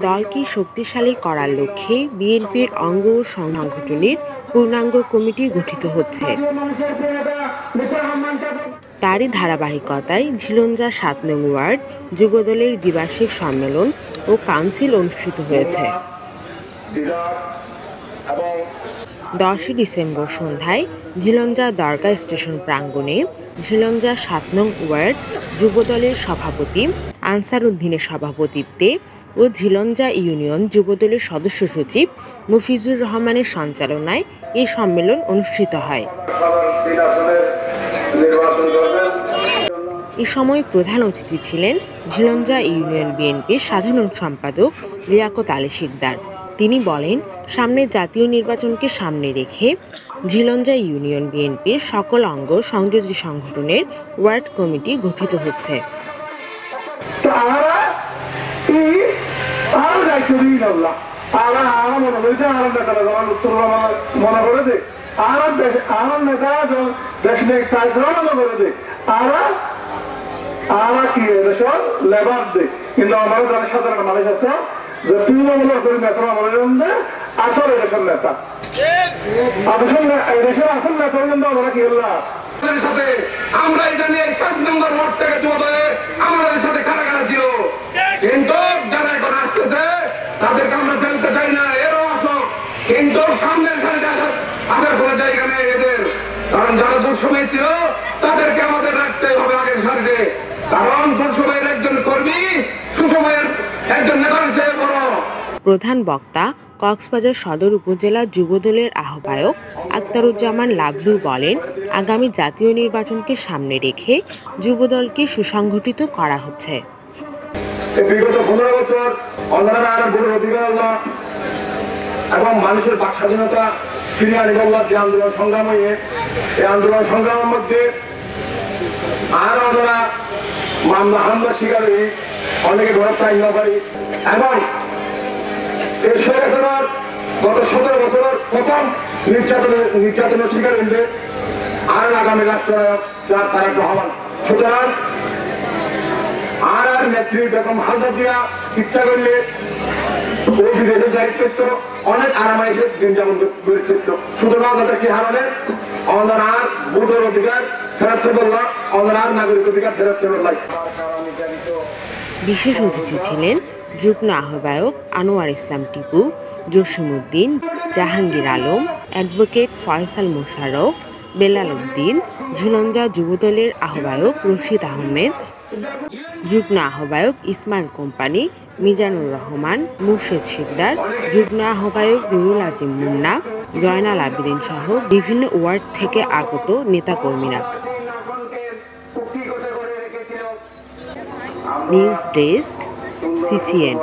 দলকে শক্তিশালী করার লক্ষ্যে বিএনপির অঙ্গ ও সংগঠনের পূর্ণাঙ্গ কমিটি গঠিত হচ্ছে। তারই ধারাবাহিকতায় ঝিলঞ্জা ৭ নং ওয়ার্ড যুবদলের দ্বিবার্ষিক সম্মেলন ও কাউন্সিল অনুষ্ঠিত হয়েছে। 10 ডিসেম্বর সন্ধ্যায় ঝিলঞ্জা দরগা স্টেশন প্রাঙ্গণে ঝিলঞ্জা ৭ নং ওয়ার্ড যুবদলের সভাপতি আনসার উদ্দিনের সভাপতিত্বে ও ঝিলঞ্জা ইউনিয়ন যুবদলের সদস্য সচিব মফিজুর রহমানের সঞ্চালনায় এই সম্মেলন অনুষ্ঠিত হয়। এ সময় প্রধান অতিথি ছিলেন ঝিলঞ্জা ইউনিয়ন বিএনপির সাধারণ সম্পাদক লিয়াকত আলী শিকদার। তিনি বলেন, সামনে জাতীয় নির্বাচনকে সামনে রেখে ঝিলঞ্জা ইউনিয়ন বিএনপির সকল অঙ্গ সংযোজী সংগঠনের ওয়ার্ড কমিটি গঠিত হচ্ছে। কিন্তু আমারও যারা সাধারণ মানুষ আছে যে তৃণমূলের করি নেতা আমাদের আসল এদেশের নেতা এদেশের আসল নেতা কিন্তু আমরা কি হলাম সাথে আমরা জানি ৭ নম্বর ওয়ার্ড থেকে যুবদলে আমাদের সাথে কারা কারা ছিল, কিন্তু যারা এখন আসতেছে তাদেরকে আমরা ফেলতে চাই না, এরও আসো, কিন্তু সামনের সারিতে আসার কোনো জায়গা নেই এদের, কারণ যারা দুঃসময় ছিল তাদেরকে আমাদের রাখতে হবে আগের সারিতে, কারণ দুঃসময়ের একজন কর্মী সুসময়ের একজন নেতার চেয়ে বড়। প্রধান বক্তা কক্সবাজার সদর উপজেলা যুবদলের আহ্বায়ক আক্তারুজ্জামান লাভলু বলেন, আগামী জাতীয় নির্বাচনকে সামনে রেখে যুবদলকে সুসংগঠিত করা হচ্ছে। বিগত 15 বছর এবং মানুষের বাক স্বাধীনতা ফিরিয়ে আনিবার যে আন্দোলন সংগ্রাম হয়ে এই আন্দোলন সংগ্রামের মধ্যে আর আমরা মামলা হামলার শিকার হই, অনেকে গ্রেপ্তার না পারি এবং এই সরকার গত 17 বছরের প্রথম নির্যাতনের শিকার হইলে আর আগামী রাষ্ট্রনায়ক যার তারেক রহমান। সুতরাং আর নেত্রী বেগম খালেদা জিয়া ইচ্ছা করলে ও বিদেশে যাই করতো, অনেক আরামাইশে দিন যেমন করত। সুতরাং তাদের কি হারালেন আমাদের আর ভোটের অধিকার ফেরত বললাম, আমাদের আর নাগরিক অধিকার ফেরত বললাম। বিশেষ অতিথি ছিলেন যুগ্ম আহ্বায়ক আনোয়ার ইসলাম টিপু, জসিমউদ্দিন, জাহাঙ্গীর আলম, অ্যাডভোকেট ফয়সাল মোশাররফ, বেলাল উদ্দিন, ঝিলঞ্জা যুবদলের আহ্বায়ক রশিদ আহমেদ, যুগ্ম আহ্বায়ক ইসমাইল কোম্পানি, মিজানুর রহমান, মুর্শেদ শিকদার, যুগ্ম আহ্বায়ক নুরুল আজিম মুন্না, জয়নাল আবেদিন সহ বিভিন্ন ওয়ার্ড থেকে আগত নেতাকর্মীরা। News desk, CCN।